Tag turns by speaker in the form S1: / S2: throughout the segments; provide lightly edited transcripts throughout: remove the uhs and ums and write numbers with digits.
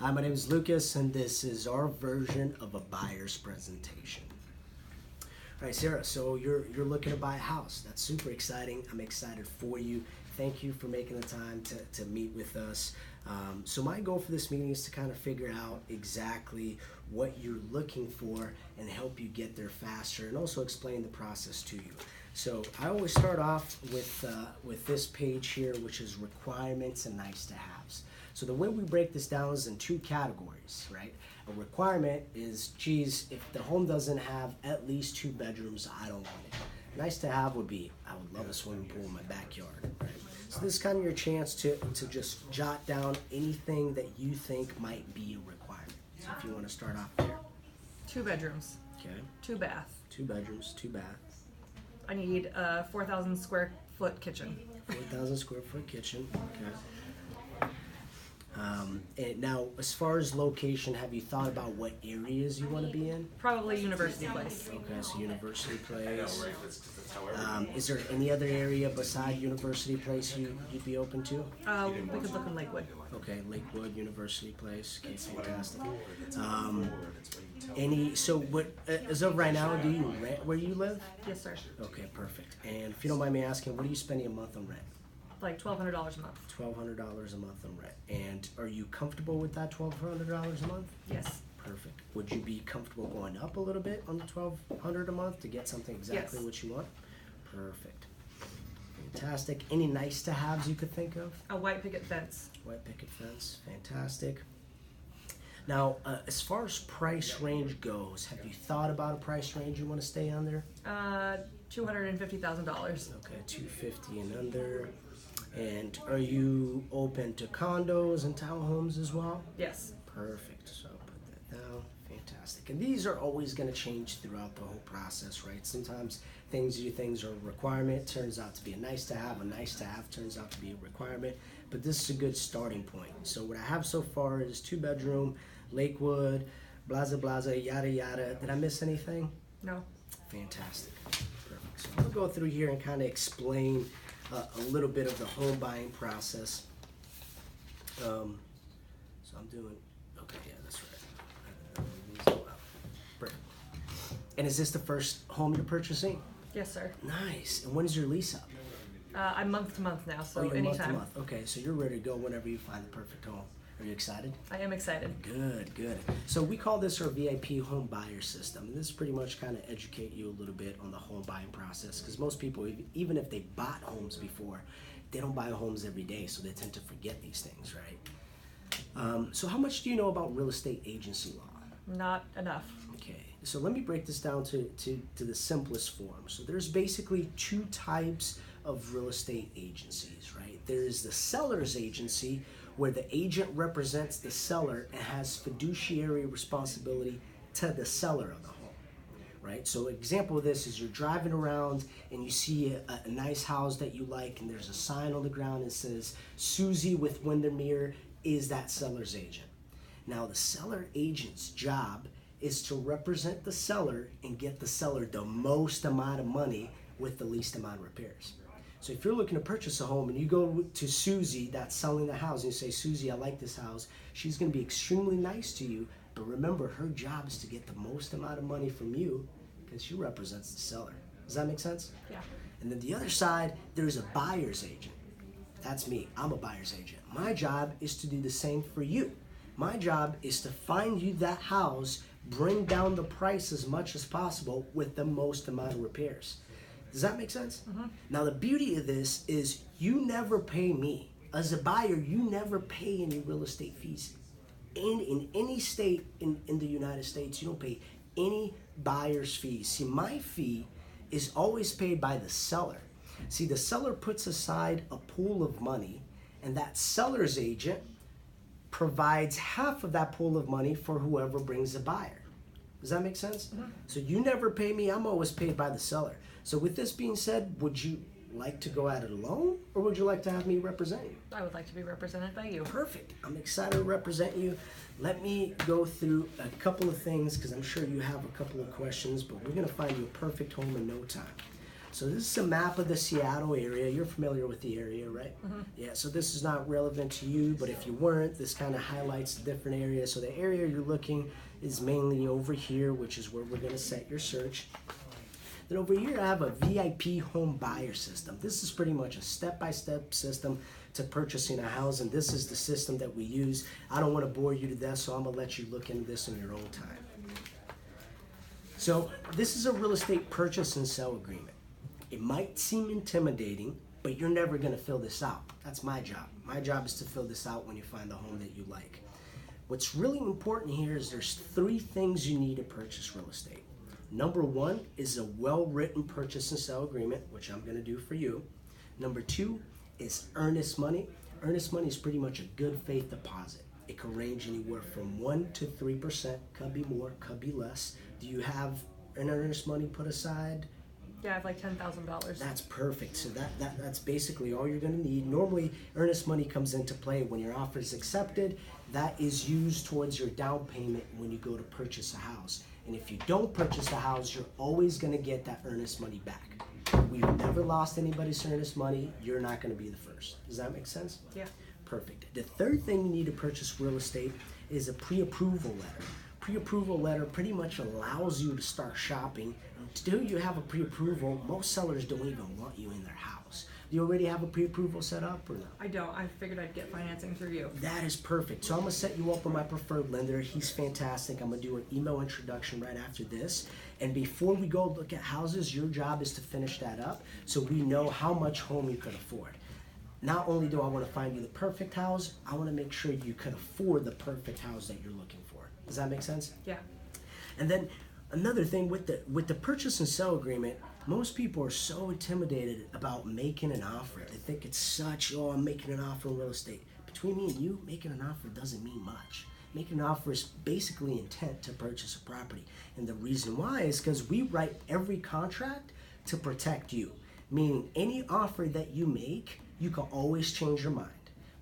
S1: Hi, my name is Lucas, and this is our version of a buyer's presentation. All right, Sarah, so you're looking to buy a house. That's super exciting. I'm excited for you. Thank you for making the time to meet with us. So my goal for this meeting is to kind of figure out exactly what you're looking for and help you get there faster, and also explain the process to you. So I always start off with this page here, which is requirements and nice to haves. So the way we break this down is in two categories, right? A requirement is, geez, if the home doesn't have at least 2 bedrooms, I don't want it. Nice to have would be, I would love a swimming pool in my backyard, right? So this is kind of your chance to just jot down anything that you think might be a requirement. So if you want to start off there.
S2: 2 bedrooms,
S1: Okay.
S2: 2 bath.
S1: 2 bedrooms, 2 baths.
S2: I need a 4,000 square foot kitchen.
S1: 4,000 square foot kitchen. Okay. And now, as far as location, have you thought about what areas you want to be in?
S2: Probably University Place.
S1: Okay, so University Place. Is there any other area beside University Place you'd be open to?
S2: We could look in Lakewood.
S1: Okay, Lakewood, University Place. Okay, fantastic. As of right now, do you rent where you live?
S2: Yes, sir.
S1: Okay, perfect. And if you don't mind me asking, what are you spending a month on rent?
S2: Like $1,200 a month.
S1: $1,200 a month on rent. And are you comfortable with that $1,200 a month?
S2: Yes.
S1: Perfect. Would you be comfortable going up a little bit on the $1,200 a month to get something exactly
S2: Yes.
S1: what you want? Perfect. Fantastic. Any nice to haves you could think of?
S2: A white picket fence.
S1: White picket fence. Fantastic. Now, as far as price range goes, have you thought about a price range you want to stay under?
S2: $250,000.
S1: Okay, 250 and under. And are you open to condos and townhomes as well?
S2: Yes.
S1: Perfect. So I'll put that down. Fantastic. And these are always going to change throughout the whole process, right? Sometimes things are a requirement, turns out to be a nice to have. A nice to have turns out to be a requirement. But this is a good starting point. So what I have so far is 2-bedroom, Lakewood, blaza blaza, yada yada. Did I miss anything?
S2: No.
S1: Fantastic. Perfect. So I'll go through here and kind of explain a little bit of the home buying process. So I'm doing, okay, yeah, that's right. Perfect. And is this the first home you're purchasing?
S2: Yes, sir.
S1: Nice. And when's your lease up?
S2: I'm month to month now, so
S1: You're
S2: anytime.
S1: month to month. Okay, so you're ready to go whenever you find the perfect home. Are you excited?
S2: I am excited.
S1: Good, good. So we call this our VIP home buyer system. And this pretty much kind of educate you a little bit on the home buying process, because most people, even if they bought homes before, they don't buy homes every day, so they tend to forget these things, right? So how much do you know about real estate agency law?
S2: Not enough.
S1: Okay, so let me break this down to the simplest form. So there's basically 2 types of real estate agencies, right? There's the seller's agency, where the agent represents the seller and has fiduciary responsibility to the seller of the home, right? So example of this is you're driving around and you see a nice house that you like, and there's a sign on the ground that says, Susie with Windermere is that seller's agent. Now the seller agent's job is to represent the seller and get the seller the most amount of money with the least amount of repairs. So if you're looking to purchase a home and you go to Susie that's selling the house and you say, Susie, I like this house, she's going to be extremely nice to you, but remember, her job is to get the most amount of money from you because she represents the seller. Does that make sense?
S2: Yeah.
S1: And then the other side, there's a buyer's agent. That's me. I'm a buyer's agent. My job is to do the same for you. My job is to find you that house, bring down the price as much as possible with the most amount of repairs. Does that make sense? Mm-hmm. Now the beauty of this is you never pay me. As a buyer, you never pay any real estate fees. And in any state in the United States, you don't pay any buyer's fees. See, my fee is always paid by the seller. See, the seller puts aside a pool of money, and that seller's agent provides half of that pool of money for whoever brings a buyer. Does that make sense? Mm-hmm. So you never pay me, I'm always paid by the seller. So with this being said, would you like to go at it alone, or would you like to have me represent you?
S2: I would like to be represented by you.
S1: Perfect. I'm excited to represent you. Let me go through a couple of things, because I'm sure you have a couple of questions, but we're going to find you a perfect home in no time. So this is a map of the Seattle area. You're familiar with the area, right? Yeah, so this is not relevant to you, but if you weren't, this kind of highlights the different areas. So the area you're looking is mainly over here, which is where we're going to set your search. Then over here I have a VIP home buyer system. This is pretty much a step-by-step system to purchasing a house, and this is the system that we use. I don't want to bore you to death, so I'm going to let you look into this on your own time. So this is a real estate purchase and sell agreement. It might seem intimidating, but you're never going to fill this out. That's my job. My job is to fill this out when you find the home that you like. What's really important here is there's 3 things you need to purchase real estate. Number 1 is a well-written purchase and sell agreement, which I'm going to do for you. Number 2 is earnest money. Earnest money is pretty much a good faith deposit. It can range anywhere from 1 to 3%, could be more, could be less. Do you have an earnest money put aside?
S2: Yeah, I have like $10,000.
S1: That's perfect. So that's basically all you're going to need. Normally, earnest money comes into play when your offer is accepted. That is used towards your down payment when you go to purchase a house. And if you don't purchase a house, you're always going to get that earnest money back. We've never lost anybody's earnest money. You're not going to be the first. Does that make sense?
S2: Yeah.
S1: Perfect. The third thing you need to purchase real estate is a pre-approval letter. Pre-approval letter pretty much allows you to start shopping. Until you have a pre-approval, most sellers don't even want you in their house. Do you already have a pre-approval set up or no?
S2: I don't. I figured I'd get financing through you.
S1: That is perfect. So I'm going to set you up with my preferred lender. He's fantastic. I'm going to do an email introduction right after this. And before we go look at houses, your job is to finish that up so we know how much home you could afford. Not only do I want to find you the perfect house, I want to make sure you can afford the perfect house that you're looking for. Does that make sense?
S2: Yeah.
S1: And then another thing with the purchase and sell agreement, most people are so intimidated about making an offer. They think it's such, oh, I'm making an offer in real estate. Between me and you, making an offer doesn't mean much. Making an offer is basically intent to purchase a property. And the reason why is because we write every contract to protect you. Meaning any offer that you make, you can always change your mind.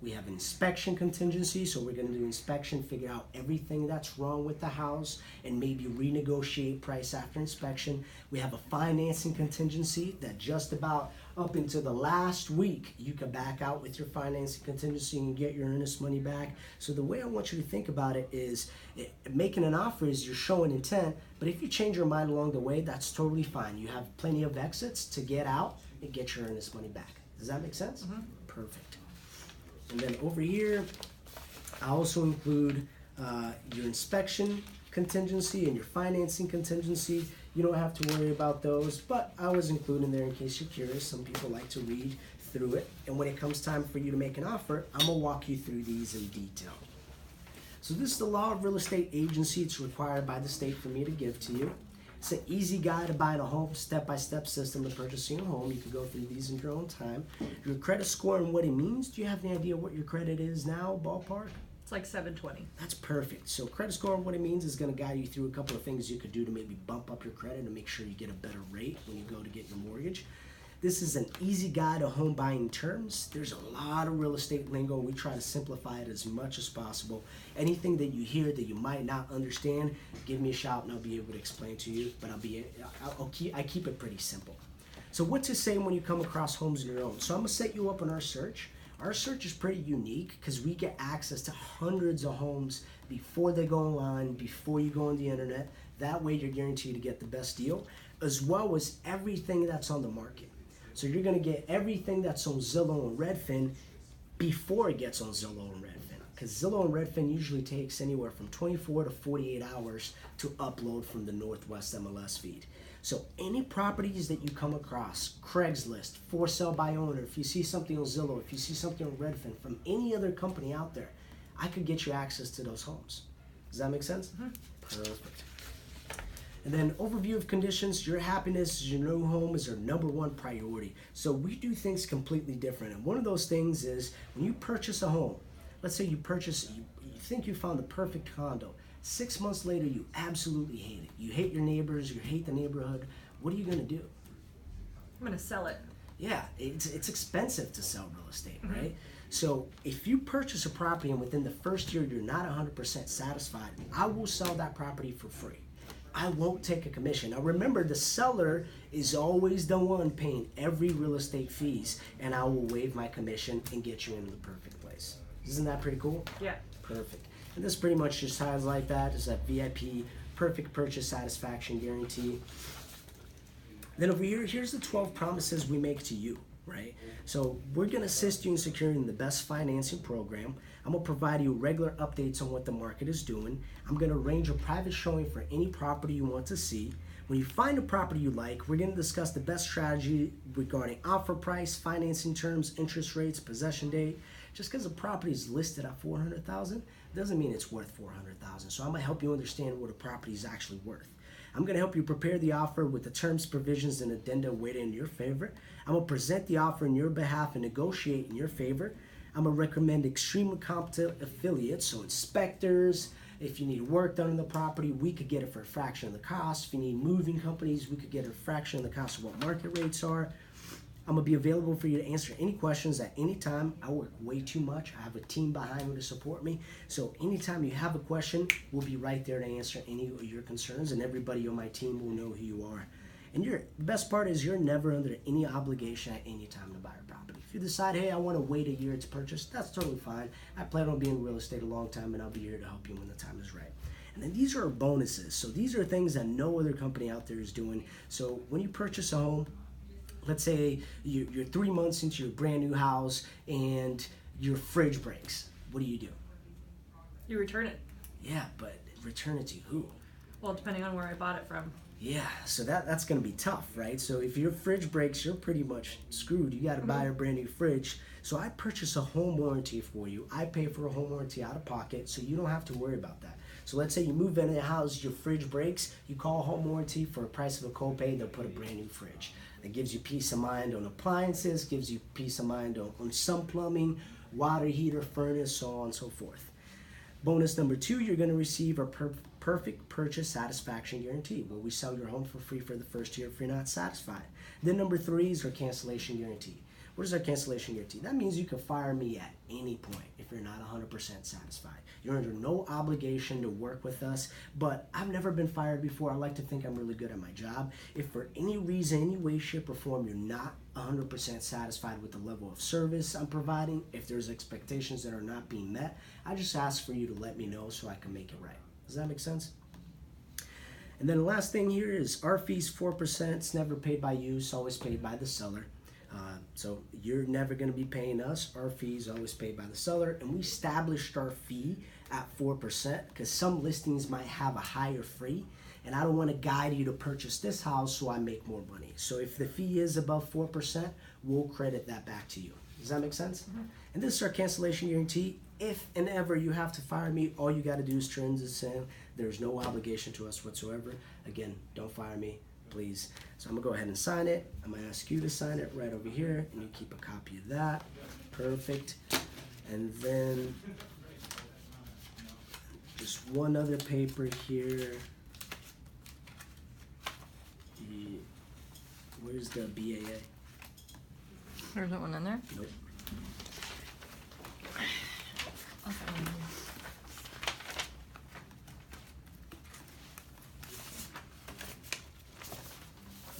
S1: We have inspection contingency, so we're going to do inspection, figure out everything that's wrong with the house, and maybe renegotiate price after inspection. We have a financing contingency that just about up into the last week, you can back out with your financing contingency and get your earnest money back. So the way I want you to think about it is making an offer is you're showing intent, but if you change your mind along the way, that's totally fine. You have plenty of exits to get out and get your earnest money back. Does that make sense? Mm-hmm. Perfect. And then over here, I also include your inspection contingency and your financing contingency. You don't have to worry about those, but I was including there in case you're curious. Some people like to read through it. And when it comes time for you to make an offer, I'm gonna walk you through these in detail. So this is the law of real estate agency. It's required by the state for me to give to you. It's an easy guide to buying a home, step-by-step system to purchasing a home. You can go through these in your own time. Your credit score and what it means. Do you have any idea what your credit is now, ballpark?
S2: It's like 720.
S1: That's perfect. So credit score and what it means is going to guide you through a couple of things you could do to maybe bump up your credit and make sure you get a better rate when you go to get your mortgage. This is an easy guide to home buying terms. There's a lot of real estate lingo. We try to simplify it as much as possible. Anything that you hear that you might not understand, give me a shout and I'll be able to explain to you. But I keep it pretty simple. So what to say when you come across homes on your own? So I'm gonna set you up on our search. Our search is pretty unique because we get access to hundreds of homes before they go online, before you go on the internet. That way you're guaranteed to get the best deal, as well as everything that's on the market. So you're going to get everything that's on Zillow and Redfin before it gets on Zillow and Redfin. Because Zillow and Redfin usually takes anywhere from 24 to 48 hours to upload from the Northwest MLS feed. So any properties that you come across, Craigslist, for sale by owner, if you see something on Zillow, if you see something on Redfin from any other company out there, I could get you access to those homes. Does that make sense? Mm-hmm. Perfect. And then overview of conditions, your happiness, your new home is our number one priority. So we do things completely different. And one of those things is when you purchase a home, let's say you think you found the perfect condo. 6 months later, you absolutely hate it. You hate your neighbors, you hate the neighborhood. What are you gonna do?
S2: I'm gonna sell it.
S1: Yeah, it's expensive to sell real estate, right? So if you purchase a property and within the first year you're not 100% satisfied, I will sell that property for free. I won't take a commission. Now remember, the seller is always the one paying every real estate fees, and I will waive my commission and get you into the perfect place. Isn't that pretty cool?
S2: Yeah.
S1: Perfect. And this pretty much just highlights that is that VIP perfect purchase satisfaction guarantee. Then over here, here's the 12 promises we make to you, right? So we're gonna assist you in securing the best financing program. I'm gonna provide you regular updates on what the market is doing. I'm gonna arrange a private showing for any property you want to see. When you find a property you like, we're gonna discuss the best strategy regarding offer price, financing terms, interest rates, possession date. Just because a property is listed at $400,000 doesn't mean it's worth $400,000. So I'm gonna help you understand what a property is actually worth. I'm gonna help you prepare the offer with the terms, provisions, and addenda weighted in your favor. I'm gonna present the offer in your behalf and negotiate in your favor. I'm gonna recommend extremely competent affiliates, so inspectors. If you need work done on the property, we could get it for a fraction of the cost. If you need moving companies, we could get a fraction of the cost of what market rates are. I'm gonna be available for you to answer any questions at any time. I work way too much. I have a team behind me to support me. So anytime you have a question, we'll be right there to answer any of your concerns, and everybody on my team will know who you are. And the best part is you're never under any obligation at any time to buy a property. If you decide, hey, I want to wait a year to purchase, that's totally fine. I plan on being in real estate a long time, and I'll be here to help you when the time is right. And then these are bonuses. So these are things that no other company out there is doing. So when you purchase a home, let's say you're 3 months into your brand new house and your fridge breaks. What do?
S2: You return it.
S1: Yeah, but return it to who?
S2: Well, depending on where I bought it from.
S1: Yeah, so that's going to be tough, right? So if your fridge breaks, you're pretty much screwed. You got to buy a brand new fridge. So I purchase a home warranty for you. I pay for a home warranty out of pocket, so you don't have to worry about that. So let's say you move into a house, your fridge breaks, you call home warranty for a price of a copay, they'll put a brand new fridge. It gives you peace of mind on appliances, gives you peace of mind on some plumbing, water heater, furnace, so on and so forth. Bonus number 2, you're going to receive a perfect purchase satisfaction guarantee, where we sell your home for free for the first year if you're not satisfied. Then number 3 is our cancellation guarantee. What is our cancellation guarantee? That means you can fire me at any point if you're not 100% satisfied. You're under no obligation to work with us, but I've never been fired before. I like to think I'm really good at my job. If for any reason, any way, shape, or form, you're not 100% satisfied with the level of service I'm providing, if there's expectations that are not being met, I just ask for you to let me know so I can make it right. Does that make sense? And then the last thing here is our fees 4%. It's never paid by you. It's always paid by the seller. So you're never going to be paying us. Our fees always paid by the seller. And we established our fee at 4% because some listings might have a higher fee. And I don't want to guide you to purchase this house so I make more money. So if the fee is above 4%, we'll credit that back to you. Does that make sense? Mm-hmm. And this is our cancellation guarantee. If and ever you have to fire me, all you got to do is turn this in. There's no obligation to us whatsoever. Again, don't fire me, please. So I'm going to go ahead and sign it. I'm going to ask you to sign it right over here, and you keep a copy of that. Perfect. And then just one other paper here. Where's the BAA?
S2: There's no one in there?
S1: Nope.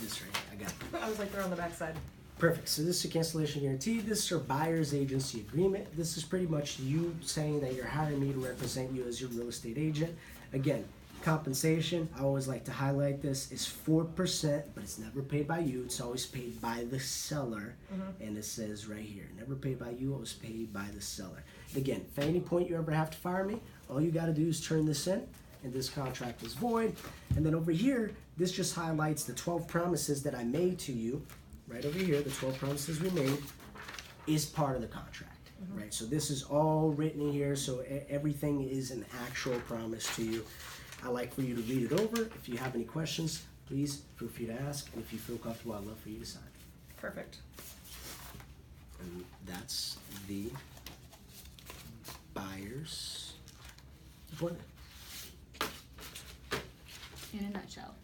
S1: This right here, I got it.
S2: I was like, they're on the back side.
S1: Perfect. So this is a cancellation guarantee. This is our buyer's agency agreement. This is pretty much you saying that you're hiring me to represent you as your real estate agent. Again, compensation, I always like to highlight this, is 4%, but it's never paid by you. It's always paid by the seller. And it says right here, never paid by you, always paid by the seller. Again, if at any point you ever have to fire me, all you got to do is turn this in, and this contract is void. And then over here, this just highlights the 12 promises that I made to you. Right over here, the 12 promises we made is part of the contract. Right? So this is all written in here, so everything is an actual promise to you. I like for you to read it over. If you have any questions, please feel free to ask. And if you feel comfortable, I'd love for you to sign.
S2: Perfect.
S1: And that's the buyer's appointment.
S3: In a nutshell.